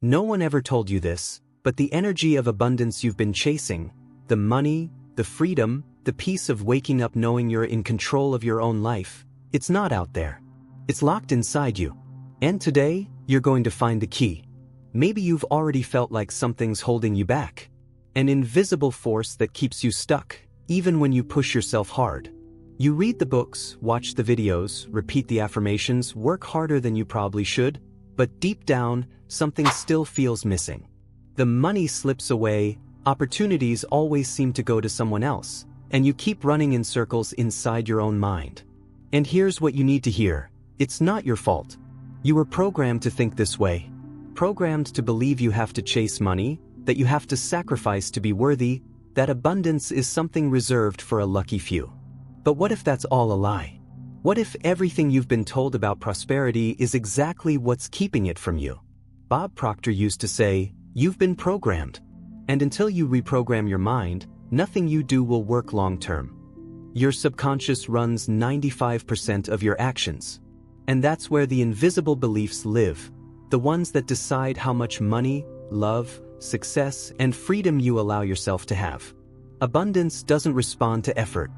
No one ever told you this, but the energy of abundance you've been chasing, the money, the freedom, the peace of waking up knowing you're in control of your own life, it's not out there. It's locked inside you. And today, you're going to find the key. Maybe you've already felt like something's holding you back. An invisible force that keeps you stuck, even when you push yourself hard. You read the books, watch the videos, repeat the affirmations, work harder than you probably should, but deep down, something still feels missing. The money slips away, opportunities always seem to go to someone else, and you keep running in circles inside your own mind. And here's what you need to hear. It's not your fault. You were programmed to think this way. Programmed to believe you have to chase money, that you have to sacrifice to be worthy, that abundance is something reserved for a lucky few. But what if that's all a lie? What if everything you've been told about prosperity is exactly what's keeping it from you? Bob Proctor used to say, "You've been programmed. And until you reprogram your mind, nothing you do will work long term." Your subconscious runs 95% of your actions. And that's where the invisible beliefs live, the ones that decide how much money, love, success, and freedom you allow yourself to have. Abundance doesn't respond to effort.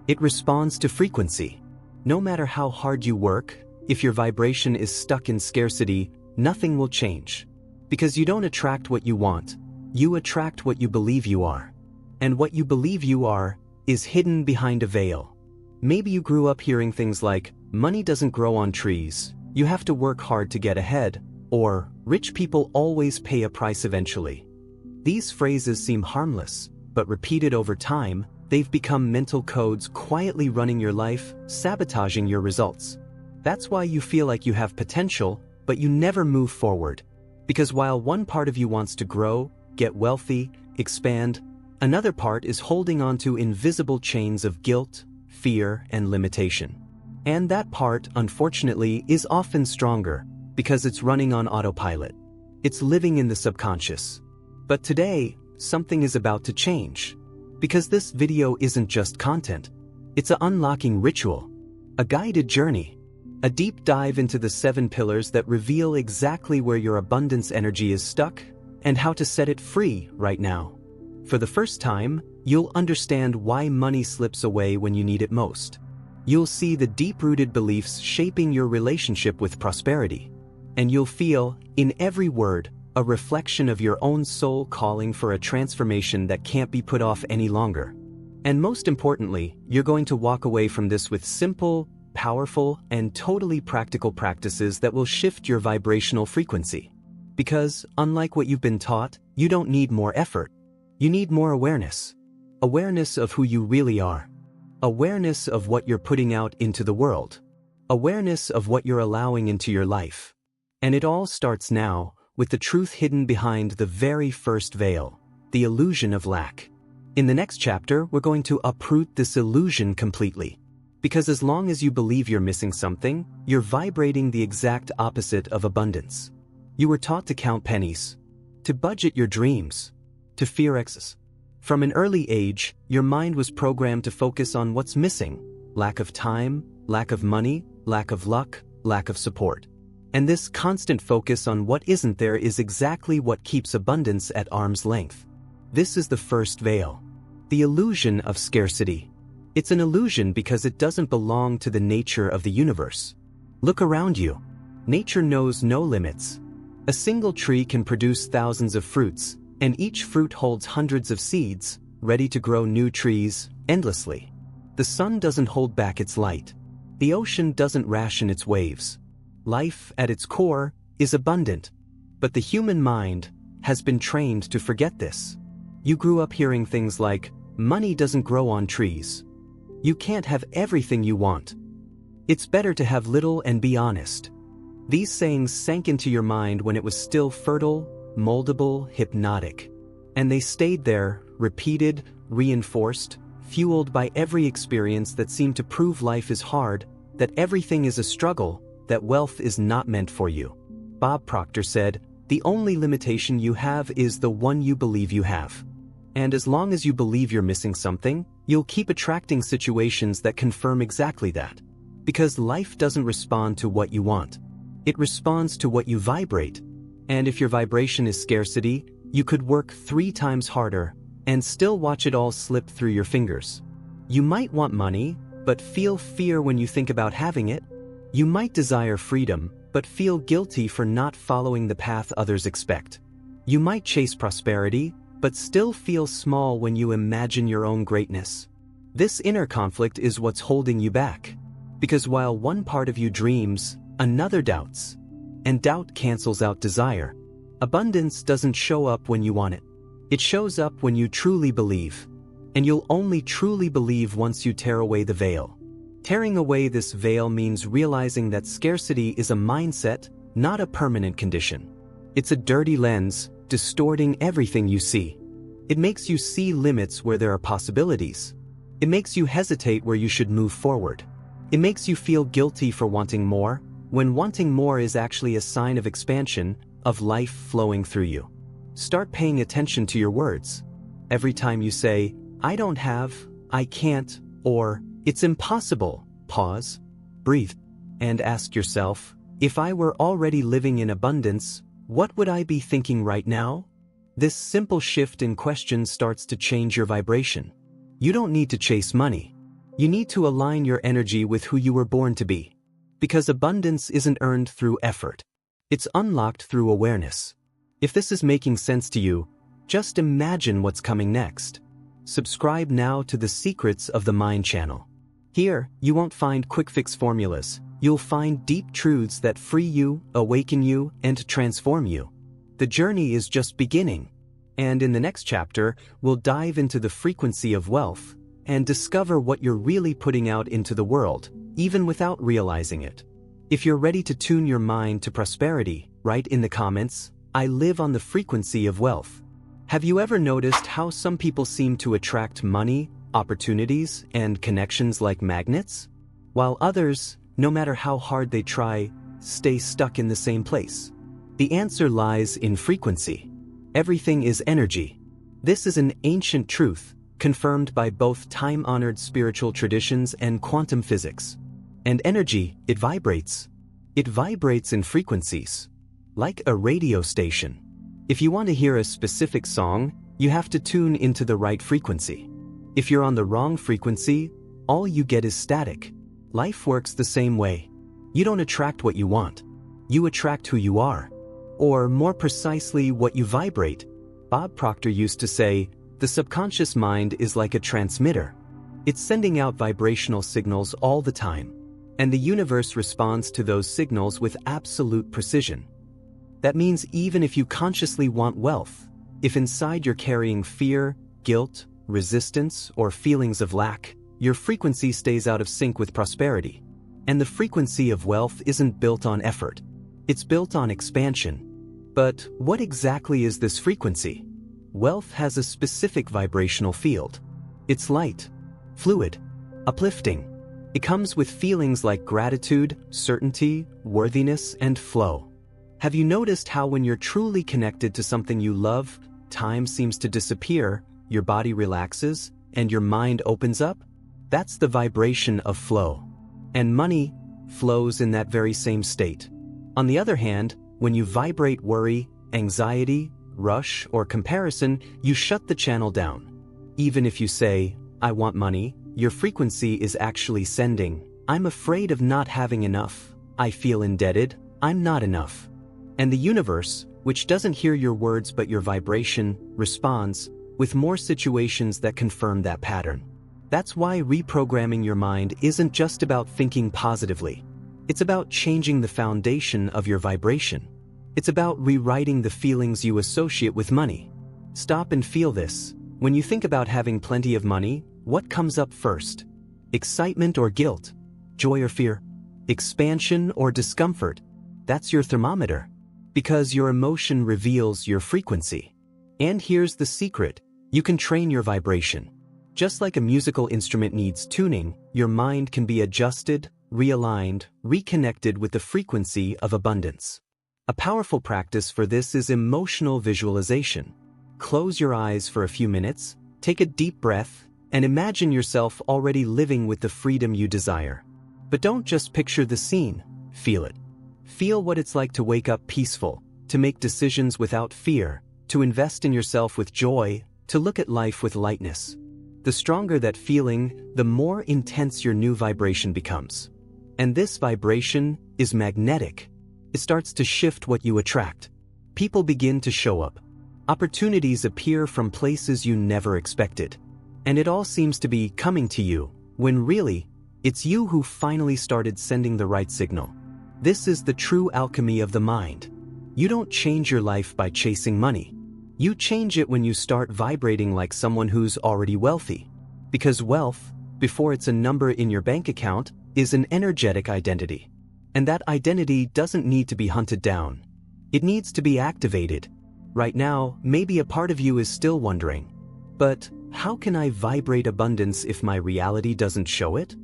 It responds to frequency. No matter how hard you work, if your vibration is stuck in scarcity, nothing will change. Because you don't attract what you want, you attract what you believe you are. And what you believe you are is hidden behind a veil. Maybe you grew up hearing things like, "Money doesn't grow on trees, you have to work hard to get ahead," or "Rich people always pay a price eventually." These phrases seem harmless, but repeated over time, they've become mental codes quietly running your life, sabotaging your results. That's why you feel like you have potential, but you never move forward. Because while one part of you wants to grow, get wealthy, expand, another part is holding on to invisible chains of guilt, fear, and limitation. And that part, unfortunately, is often stronger, because it's running on autopilot. It's living in the subconscious. But today, something is about to change. Because this video isn't just content. It's an unlocking ritual, a guided journey, a deep dive into the 7 pillars that reveal exactly where your abundance energy is stuck and how to set it free right now. For the first time, you'll understand why money slips away when you need it most. You'll see the deep-rooted beliefs shaping your relationship with prosperity. And you'll feel, in every word, a reflection of your own soul calling for a transformation that can't be put off any longer. And most importantly, you're going to walk away from this with simple, powerful, and totally practical practices that will shift your vibrational frequency. Because, unlike what you've been taught, you don't need more effort. You need more awareness. Awareness of who you really are. Awareness of what you're putting out into the world. Awareness of what you're allowing into your life. And it all starts now, with the truth hidden behind the very first veil, the illusion of lack. In the next chapter, we're going to uproot this illusion completely. Because as long as you believe you're missing something, you're vibrating the exact opposite of abundance. You were taught to count pennies, to budget your dreams, to fear excess. From an early age, your mind was programmed to focus on what's missing: lack of time, lack of money, lack of luck, lack of support. And this constant focus on what isn't there is exactly what keeps abundance at arm's length. This is the first veil. The illusion of scarcity. It's an illusion because it doesn't belong to the nature of the universe. Look around you. Nature knows no limits. A single tree can produce thousands of fruits, and each fruit holds hundreds of seeds, ready to grow new trees, endlessly. The sun doesn't hold back its light. The ocean doesn't ration its waves. Life, at its core, is abundant. But the human mind has been trained to forget this. You grew up hearing things like, "Money doesn't grow on trees. You can't have everything you want. It's better to have little and be honest." These sayings sank into your mind when it was still fertile, moldable, hypnotic. And they stayed there, repeated, reinforced, fueled by every experience that seemed to prove life is hard, that everything is a struggle, that wealth is not meant for you. Bob Proctor said, "The only limitation you have is the one you believe you have." And as long as you believe you're missing something, you'll keep attracting situations that confirm exactly that. Because life doesn't respond to what you want. It responds to what you vibrate. And if your vibration is scarcity, you could work 3 times harder and still watch it all slip through your fingers. You might want money, but feel fear when you think about having it. You might desire freedom, but feel guilty for not following the path others expect. You might chase prosperity, but still feel small when you imagine your own greatness. This inner conflict is what's holding you back. Because while one part of you dreams, another doubts. And doubt cancels out desire. Abundance doesn't show up when you want it. It shows up when you truly believe. And you'll only truly believe once you tear away the veil. Tearing away this veil means realizing that scarcity is a mindset, not a permanent condition. It's a dirty lens, distorting everything you see. It makes you see limits where there are possibilities. It makes you hesitate where you should move forward. It makes you feel guilty for wanting more, when wanting more is actually a sign of expansion, of life flowing through you. Start paying attention to your words. Every time you say, "I don't have," "I can't," or "It's impossible," pause, breathe, and ask yourself, if I were already living in abundance, what would I be thinking right now? This simple shift in question starts to change your vibration. You don't need to chase money. You need to align your energy with who you were born to be. Because abundance isn't earned through effort. It's unlocked through awareness. If this is making sense to you, just imagine what's coming next. Subscribe now to the Secrets of the Mind channel. Here, you won't find quick-fix formulas. You'll find deep truths that free you, awaken you, and transform you. The journey is just beginning. And in the next chapter, we'll dive into the frequency of wealth and discover what you're really putting out into the world, even without realizing it. If you're ready to tune your mind to prosperity, write in the comments, "I live on the frequency of wealth." Have you ever noticed how some people seem to attract money, opportunities, and connections like magnets? While others, no matter how hard they try, stay stuck in the same place? The answer lies in frequency. Everything is energy. This is an ancient truth, confirmed by both time-honored spiritual traditions and quantum physics. And energy, it vibrates. It vibrates in frequencies. Like a radio station. If you want to hear a specific song, you have to tune into the right frequency. If you're on the wrong frequency, all you get is static. Life works the same way. You don't attract what you want. You attract who you are. Or more precisely, what you vibrate. Bob Proctor used to say, the subconscious mind is like a transmitter. It's sending out vibrational signals all the time. And the universe responds to those signals with absolute precision. That means even if you consciously want wealth, if inside you're carrying fear, guilt, resistance, or feelings of lack, your frequency stays out of sync with prosperity. And the frequency of wealth isn't built on effort. It's built on expansion. But what exactly is this frequency? Wealth has a specific vibrational field. It's light, fluid, uplifting. It comes with feelings like gratitude, certainty, worthiness, and flow. Have you noticed how when you're truly connected to something you love, time seems to disappear, your body relaxes, and your mind opens up? That's the vibration of flow. And money flows in that very same state. On the other hand, when you vibrate worry, anxiety, rush, or comparison, you shut the channel down. Even if you say, "I want money," your frequency is actually sending, "I'm afraid of not having enough. I feel indebted. I'm not enough." And the universe, which doesn't hear your words but your vibration, responds with more situations that confirm that pattern. That's why reprogramming your mind isn't just about thinking positively. It's about changing the foundation of your vibration. It's about rewriting the feelings you associate with money. Stop and feel this. When you think about having plenty of money, what comes up first? Excitement or guilt? Joy or fear? Expansion or discomfort? That's your thermometer. Because your emotion reveals your frequency. And here's the secret. You can train your vibration. Just like a musical instrument needs tuning, your mind can be adjusted, realigned, reconnected with the frequency of abundance. A powerful practice for this is emotional visualization. Close your eyes for a few minutes, take a deep breath, and imagine yourself already living with the freedom you desire. But don't just picture the scene, feel it. Feel what it's like to wake up peaceful, to make decisions without fear, to invest in yourself with joy, to look at life with lightness. The stronger that feeling, the more intense your new vibration becomes. And this vibration is magnetic. It starts to shift what you attract. People begin to show up. Opportunities appear from places you never expected. And it all seems to be coming to you, when really, it's you who finally started sending the right signal. This is the true alchemy of the mind. You don't change your life by chasing money. You change it when you start vibrating like someone who's already wealthy. Because wealth, before it's a number in your bank account, is an energetic identity. And that identity doesn't need to be hunted down. It needs to be activated. Right now, maybe a part of you is still wondering, but how can I vibrate abundance if my reality doesn't show it?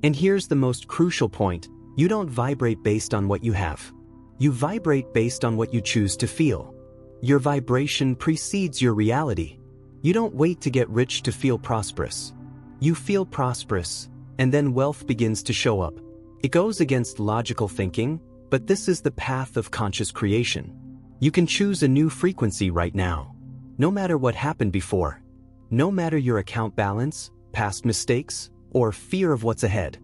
And here's the most crucial point. You don't vibrate based on what you have. You vibrate based on what you choose to feel. Your vibration precedes your reality. You don't wait to get rich to feel prosperous. You feel prosperous, and then wealth begins to show up. It goes against logical thinking, but this is the path of conscious creation. You can choose a new frequency right now. No matter what happened before. No matter your account balance, past mistakes, or fear of what's ahead.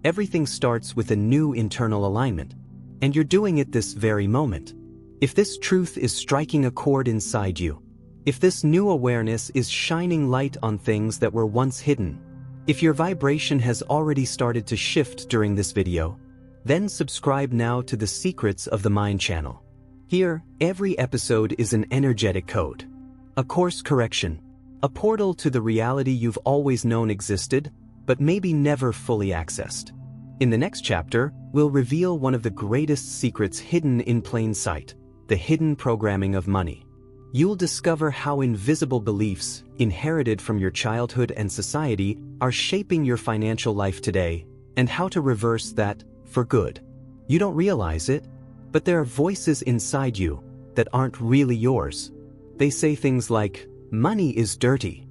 Everything starts with a new internal alignment. And you're doing it this very moment. If this truth is striking a chord inside you, if this new awareness is shining light on things that were once hidden, if your vibration has already started to shift during this video, then subscribe now to the Secrets of the Mind channel. Here, every episode is an energetic code, a course correction, a portal to the reality you've always known existed, but maybe never fully accessed. In the next chapter, we'll reveal one of the greatest secrets hidden in plain sight, the hidden programming of money. You'll discover how invisible beliefs, inherited from your childhood and society, are shaping your financial life today, and how to reverse that for good. You don't realize it, but there are voices inside you that aren't really yours. They say things like, money is dirty.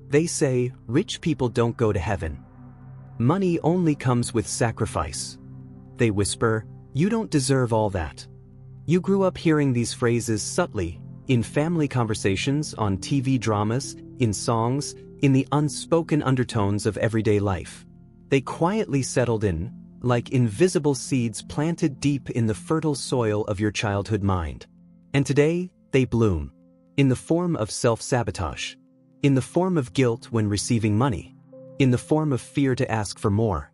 They say, rich people don't go to heaven. Money only comes with sacrifice. They whisper, you don't deserve all that. You grew up hearing these phrases subtly, in family conversations, on TV dramas, in songs, in the unspoken undertones of everyday life. They quietly settled in, like invisible seeds planted deep in the fertile soil of your childhood mind. And today, they bloom. In the form of self-sabotage. In the form of guilt when receiving money. In the form of fear to ask for more.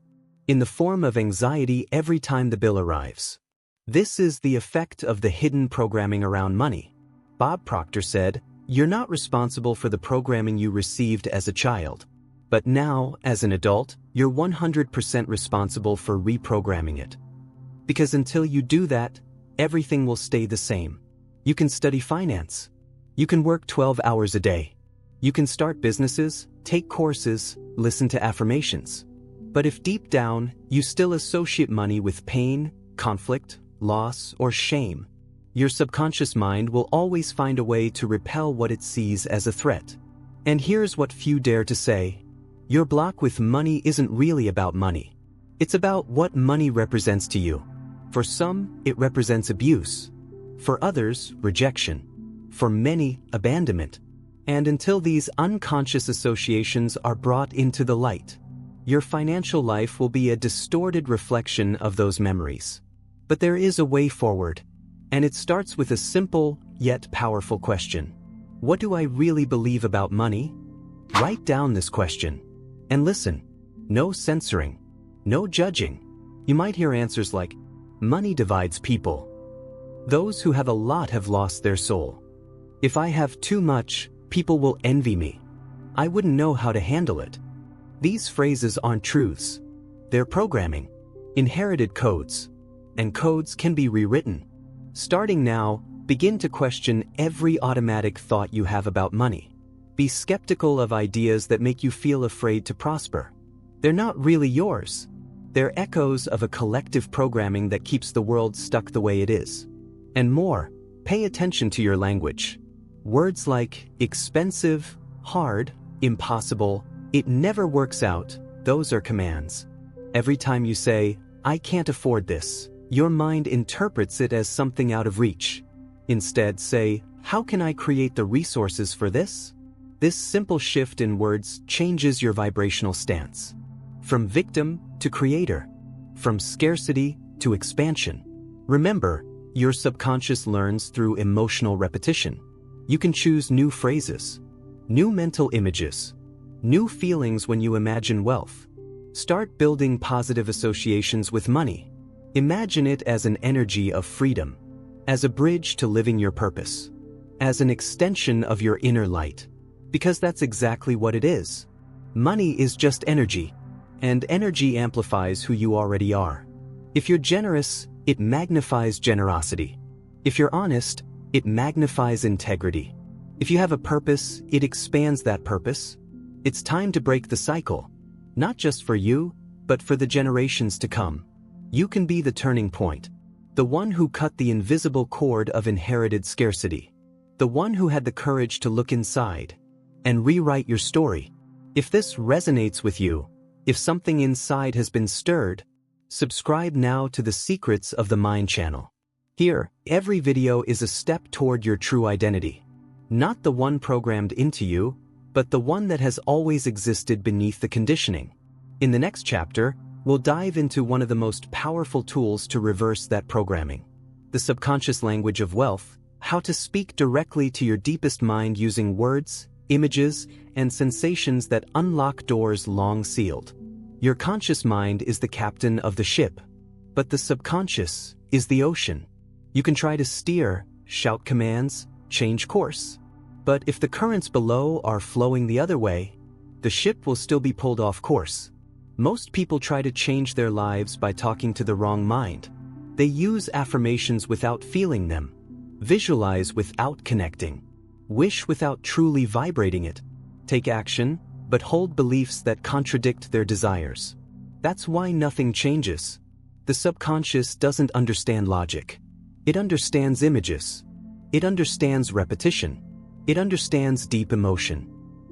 In the form of anxiety every time the bill arrives. This is the effect of the hidden programming around money. Bob Proctor said, you're not responsible for the programming you received as a child. But now, as an adult, you're 100% responsible for reprogramming it. Because until you do that, everything will stay the same. You can study finance. You can work 12 hours a day. You can start businesses, take courses, listen to affirmations. But if deep down, you still associate money with pain, conflict, loss, or shame, your subconscious mind will always find a way to repel what it sees as a threat. And here's what few dare to say. Your block with money isn't really about money. It's about what money represents to you. For some, it represents abuse. For others, rejection. For many, abandonment. And until these unconscious associations are brought into the light, your financial life will be a distorted reflection of those memories. But there is a way forward. And it starts with a simple, yet powerful question. What do I really believe about money? Write down this question. And listen. No censoring. No judging. You might hear answers like, money divides people. Those who have a lot have lost their soul. If I have too much, people will envy me. I wouldn't know how to handle it. These phrases aren't truths. They're programming. Inherited codes. And codes can be rewritten. Starting now, begin to question every automatic thought you have about money. Be skeptical of ideas that make you feel afraid to prosper. They're not really yours. They're echoes of a collective programming that keeps the world stuck the way it is. And more, pay attention to your language. Words like expensive, hard, impossible, it never works out, those are commands. Every time you say, I can't afford this, your mind interprets it as something out of reach. Instead, say, how can I create the resources for this? This simple shift in words changes your vibrational stance. From victim to creator. From scarcity to expansion. Remember, your subconscious learns through emotional repetition. You can choose new phrases, new mental images, new feelings when you imagine wealth. Start building positive associations with money. Imagine it as an energy of freedom, as a bridge to living your purpose, as an extension of your inner light. Because that's exactly what it is. Money is just energy, and energy amplifies who you already are. If you're generous, it magnifies generosity. If you're honest, it magnifies integrity. If you have a purpose, it expands that purpose. It's time to break the cycle, not just for you, but for the generations to come. You can be the turning point, the one who cut the invisible cord of inherited scarcity, the one who had the courage to look inside and rewrite your story. If this resonates with you, if something inside has been stirred, subscribe now to the Secrets of the Mind channel. Here, every video is a step toward your true identity. Not the one programmed into you, but the one that has always existed beneath the conditioning. In the next chapter, we'll dive into one of the most powerful tools to reverse that programming. The subconscious language of wealth, how to speak directly to your deepest mind using words, images, and sensations that unlock doors long sealed. Your conscious mind is the captain of the ship, but the subconscious is the ocean. You can try to steer, shout commands, change course. But if the currents below are flowing the other way, the ship will still be pulled off course. Most people try to change their lives by talking to the wrong mind. They use affirmations without feeling them, visualize without connecting, wish without truly vibrating it, take action, but hold beliefs that contradict their desires. That's why nothing changes. The subconscious doesn't understand logic. It understands images. It understands repetition. It understands deep emotion.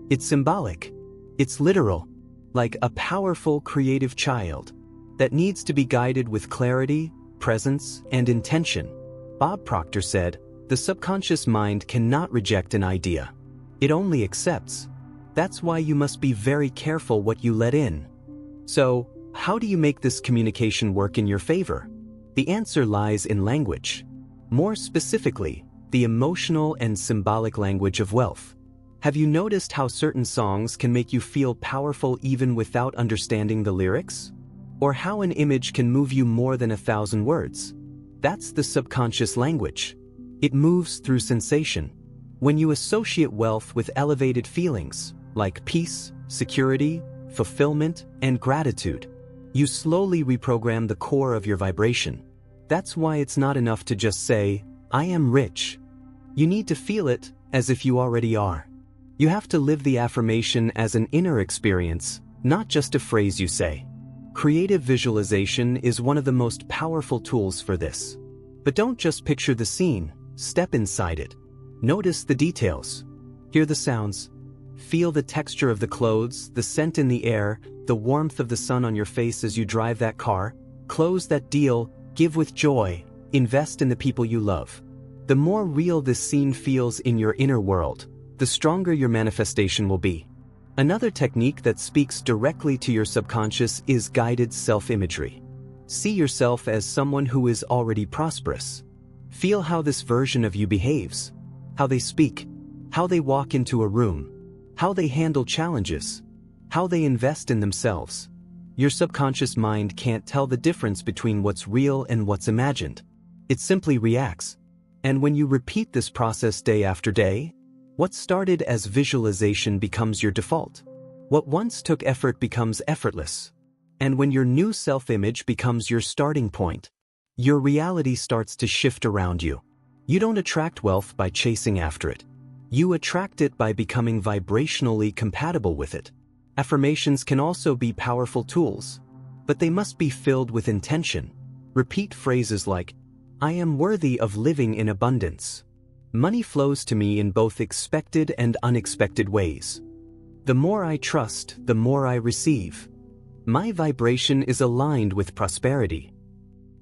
It's symbolic. It's literal, like a powerful creative child that needs to be guided with clarity, presence, and intention. Bob Proctor said, "The subconscious mind cannot reject an idea. It only accepts." That's why you must be very careful what you let in. So, how do you make this communication work in your favor? The answer lies in language. More specifically, the emotional and symbolic language of wealth. Have you noticed how certain songs can make you feel powerful even without understanding the lyrics? Or how an image can move you more than 1,000 words? That's the subconscious language. It moves through sensation. When you associate wealth with elevated feelings, like peace, security, fulfillment, and gratitude, you slowly reprogram the core of your vibration. That's why it's not enough to just say, "I am rich." You need to feel it as if you already are. You have to live the affirmation as an inner experience, not just a phrase you say. Creative visualization is one of the most powerful tools for this. But don't just picture the scene, step inside it. Notice the details. Hear the sounds. Feel the texture of the clothes, the scent in the air, the warmth of the sun on your face as you drive that car. Close that deal, give with joy, invest in the people you love. The more real this scene feels in your inner world, the stronger your manifestation will be. Another technique that speaks directly to your subconscious is guided self-imagery. See yourself as someone who is already prosperous. Feel how this version of you behaves, how they speak, how they walk into a room, how they handle challenges, how they invest in themselves. Your subconscious mind can't tell the difference between what's real and what's imagined. It simply reacts. And when you repeat this process day after day, what started as visualization becomes your default. What once took effort becomes effortless. And when your new self-image becomes your starting point, your reality starts to shift around you. You don't attract wealth by chasing after it. You attract it by becoming vibrationally compatible with it. Affirmations can also be powerful tools, but they must be filled with intention. Repeat phrases like, "I am worthy of living in abundance. Money flows to me in both expected and unexpected ways. The more I trust, the more I receive. My vibration is aligned with prosperity."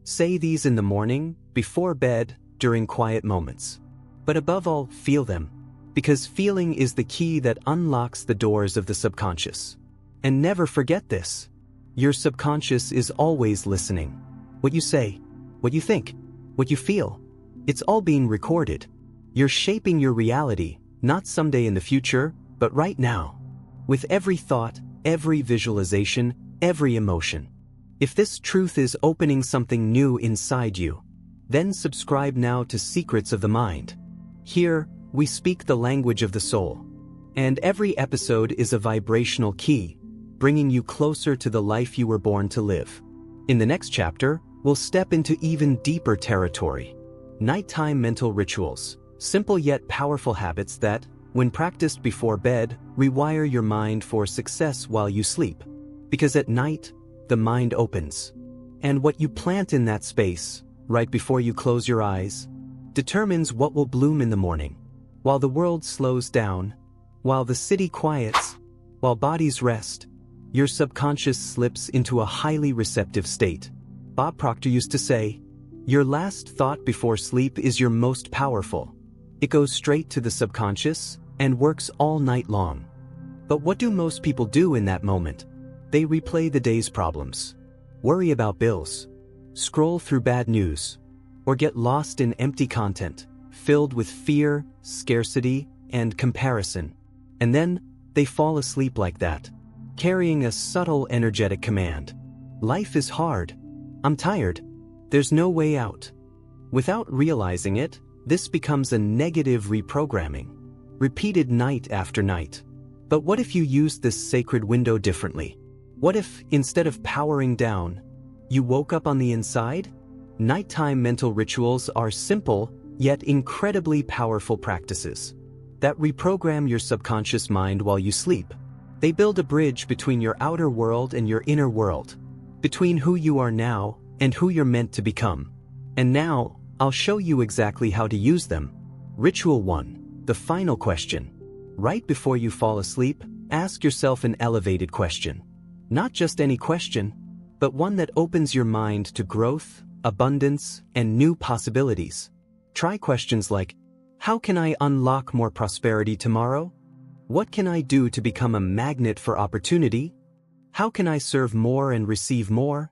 Say these in the morning, before bed, during quiet moments. But above all, feel them. Because feeling is the key that unlocks the doors of the subconscious. And never forget this. Your subconscious is always listening. What you say, what you think, what you feel, it's all being recorded. You're shaping your reality, not someday in the future, but right now. With every thought, every visualization, every emotion. If this truth is opening something new inside you, then subscribe now to Secrets of the Mind. Here, we speak the language of the soul. And every episode is a vibrational key, bringing you closer to the life you were born to live. In the next chapter, we'll step into even deeper territory. Nighttime mental rituals, simple yet powerful habits that, when practiced before bed, rewire your mind for success while you sleep. Because at night, the mind opens. And what you plant in that space, right before you close your eyes, determines what will bloom in the morning. While the world slows down, while the city quiets, while bodies rest, your subconscious slips into a highly receptive state. Bob Proctor used to say, "Your last thought before sleep is your most powerful. It goes straight to the subconscious and works all night long." But what do most people do in that moment? They replay the day's problems, worry about bills, scroll through bad news, or get lost in empty content, filled with fear, scarcity, and comparison. And then, they fall asleep like that, carrying a subtle energetic command. Life is hard. I'm tired. There's no way out. Without realizing it, this becomes a negative reprogramming, repeated night after night. But what if you used this sacred window differently? What if, instead of powering down, you woke up on the inside? Nighttime mental rituals are simple, yet incredibly powerful practices that reprogram your subconscious mind while you sleep. They build a bridge between your outer world and your inner world, between who you are now and who you're meant to become. And now, I'll show you exactly how to use them. Ritual 1. The final question. Right before you fall asleep, ask yourself an elevated question. Not just any question, but one that opens your mind to growth, abundance, and new possibilities. Try questions like, how can I unlock more prosperity tomorrow? What can I do to become a magnet for opportunity? How can I serve more and receive more?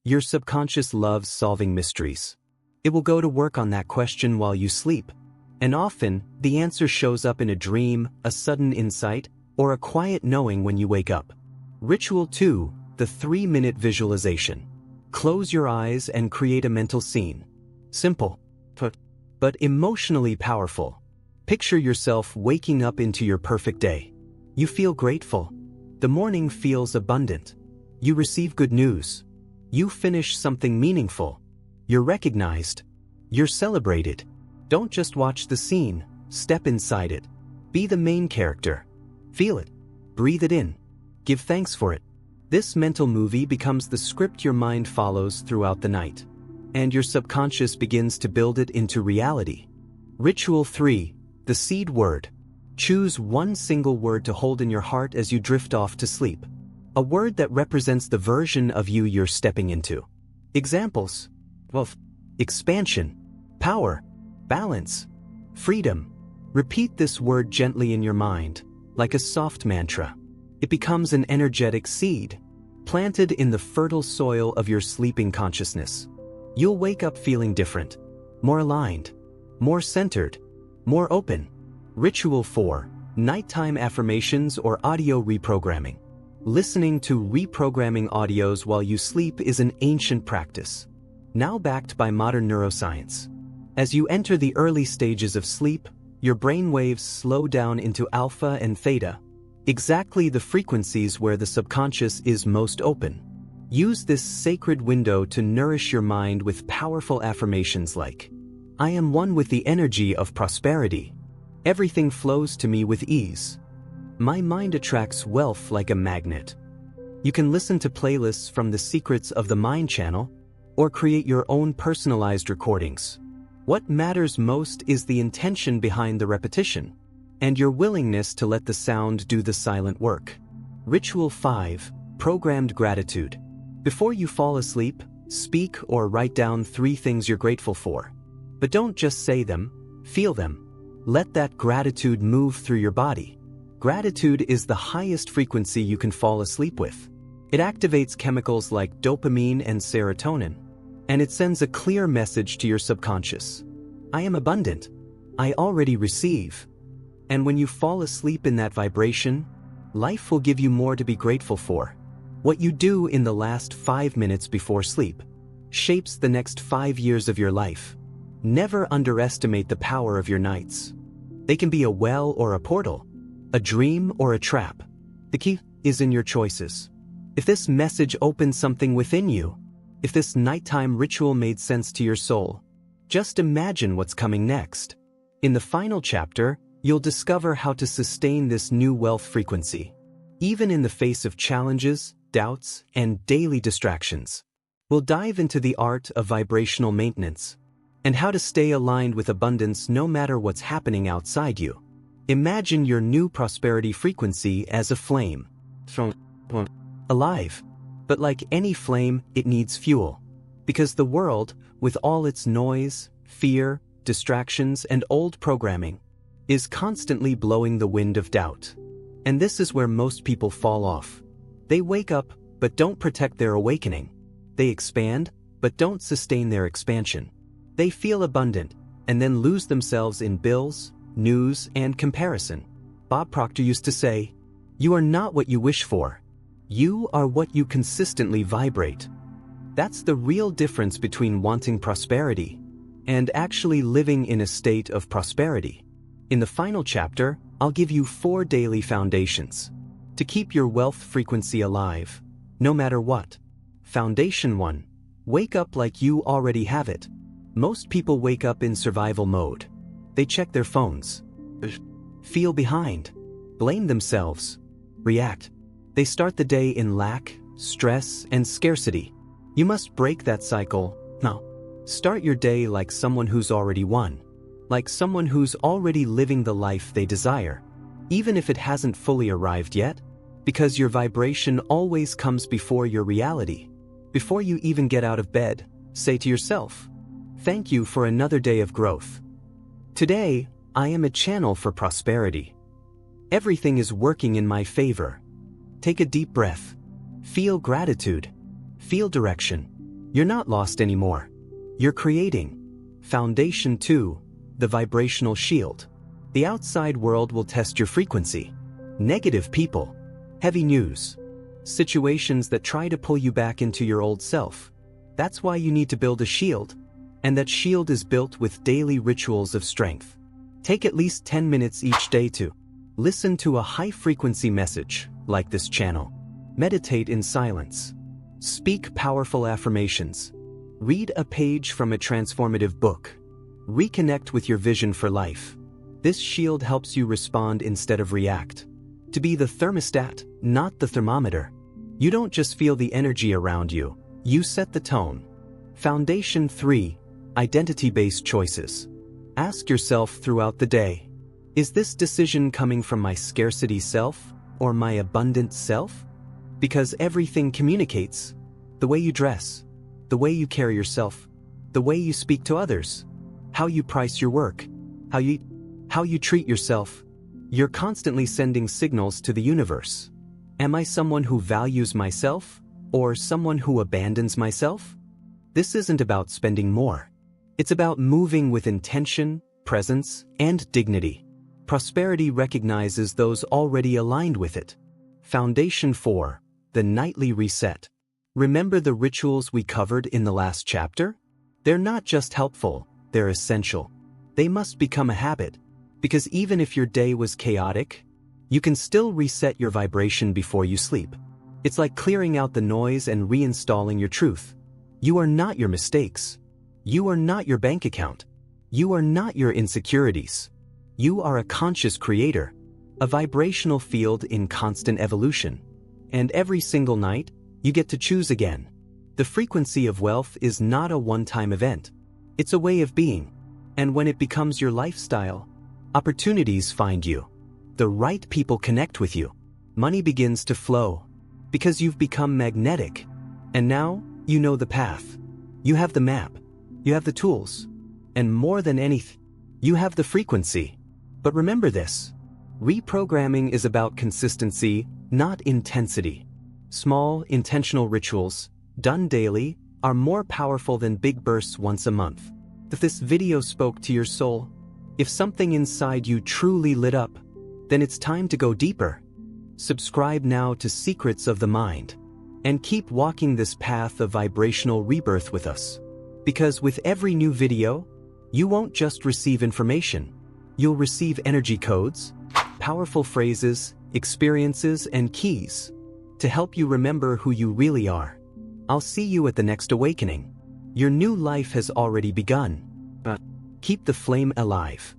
Your subconscious loves solving mysteries. It will go to work on that question while you sleep. And often, the answer shows up in a dream, a sudden insight, or a quiet knowing when you wake up. Ritual 2. The 3-minute visualization. Close your eyes and create a mental scene. Simple, but emotionally powerful. Picture yourself waking up into your perfect day. You feel grateful. The morning feels abundant. You receive good news. You finish something meaningful. You're recognized. You're celebrated. Don't just watch the scene, step inside it. Be the main character. Feel it. Breathe it in. Give thanks for it. This mental movie becomes the script your mind follows throughout the night. And your subconscious begins to build it into reality. Ritual 3. The seed word. Choose one single word to hold in your heart as you drift off to sleep. A word that represents the version of you you're stepping into. Examples: expansion, power, balance, freedom. Repeat this word gently in your mind, like a soft mantra. It becomes an energetic seed, planted in the fertile soil of your sleeping consciousness. You'll wake up feeling different, more aligned, more centered, more open. Ritual 4. Nighttime affirmations or audio reprogramming. Listening to reprogramming audios while you sleep is an ancient practice, now backed by modern neuroscience. As you enter the early stages of sleep, your brain waves slow down into alpha and theta, exactly the frequencies where the subconscious is most open. Use this sacred window to nourish your mind with powerful affirmations like, I am one with the energy of prosperity. Everything flows to me with ease. My mind attracts wealth like a magnet. You can listen to playlists from the Secrets of the Mind channel, or create your own personalized recordings. What matters most is the intention behind the repetition, and your willingness to let the sound do the silent work. Ritual 5. Programmed gratitude. Before you fall asleep, speak or write down 3 things you're grateful for. But don't just say them, feel them. Let that gratitude move through your body. Gratitude is the highest frequency you can fall asleep with. It activates chemicals like dopamine and serotonin, and it sends a clear message to your subconscious. I am abundant. I already receive. And when you fall asleep in that vibration, life will give you more to be grateful for. What you do in the last 5 minutes before sleep shapes the next 5 years of your life. Never underestimate the power of your nights. They can be a well or a portal, a dream or a trap. The key is in your choices. If this message opened something within you, if this nighttime ritual made sense to your soul, just imagine what's coming next. In the final chapter, you'll discover how to sustain this new wealth frequency, even in the face of challenges, doubts, and daily distractions. We'll dive into the art of vibrational maintenance and how to stay aligned with abundance no matter what's happening outside you. Imagine your new prosperity frequency as a flame. Alive. But like any flame, it needs fuel. Because the world, with all its noise, fear, distractions, and old programming, is constantly blowing the wind of doubt. And this is where most people fall off. They wake up, but don't protect their awakening. They expand, but don't sustain their expansion. They feel abundant, and then lose themselves in bills, news, and comparison. Bob Proctor used to say, "You are not what you wish for. You are what you consistently vibrate." That's the real difference between wanting prosperity and actually living in a state of prosperity. In the final chapter, I'll give you 4 daily foundations to keep your wealth frequency alive, no matter what. Foundation 1. Wake up like you already have it. Most people wake up in survival mode. They check their phones, feel behind, blame themselves, react. They start the day in lack, stress, and scarcity. You must break that cycle now. Start your day like someone who's already won, like someone who's already living the life they desire, even if it hasn't fully arrived yet, because your vibration always comes before your reality. Before you even get out of bed, say to yourself, "Thank you for another day of growth. Today, I am a channel for prosperity. Everything is working in my favor." Take a deep breath. Feel gratitude. Feel direction. You're not lost anymore. You're creating. Foundation 2. The vibrational shield. The outside world will test your frequency. Negative people, heavy news, situations that try to pull you back into your old self. That's why you need to build a shield. And that shield is built with daily rituals of strength. Take at least 10 minutes each day to listen to a high-frequency message, like this channel. Meditate in silence. Speak powerful affirmations. Read a page from a transformative book. Reconnect with your vision for life. This shield helps you respond instead of react. To be the thermostat, not the thermometer. You don't just feel the energy around you, you set the tone. Foundation 3. Identity-based choices. Ask yourself throughout the day, is this decision coming from my scarcity self or my abundant self? Because everything communicates. The way you dress, the way you carry yourself, the way you speak to others, how you price your work, how you treat yourself. You're constantly sending signals to the universe. Am I someone who values myself or someone who abandons myself? This isn't about spending more. It's about moving with intention, presence, and dignity. Prosperity recognizes those already aligned with it. Foundation 4. The nightly reset. Remember the rituals we covered in the last chapter? They're not just helpful, they're essential. They must become a habit, because even if your day was chaotic, you can still reset your vibration before you sleep. It's like clearing out the noise and reinstalling your truth. You are not your mistakes. You are not your bank account. You are not your insecurities. You are a conscious creator, a vibrational field in constant evolution. And every single night, you get to choose again. The frequency of wealth is not a one-time event. It's a way of being. And when it becomes your lifestyle, opportunities find you. The right people connect with you. Money begins to flow because you've become magnetic. And now, you know the path. You have the map. You have the tools. And more than anything, you have the frequency. But remember this: reprogramming is about consistency, not intensity. Small, intentional rituals, done daily, are more powerful than big bursts once a month. If this video spoke to your soul, if something inside you truly lit up, then it's time to go deeper. Subscribe now to Secrets of the Mind, and keep walking this path of vibrational rebirth with us. Because with every new video, you won't just receive information, you'll receive energy codes, powerful phrases, experiences, and keys to help you remember who you really are. I'll see you at the next awakening. Your new life has already begun, but keep the flame alive.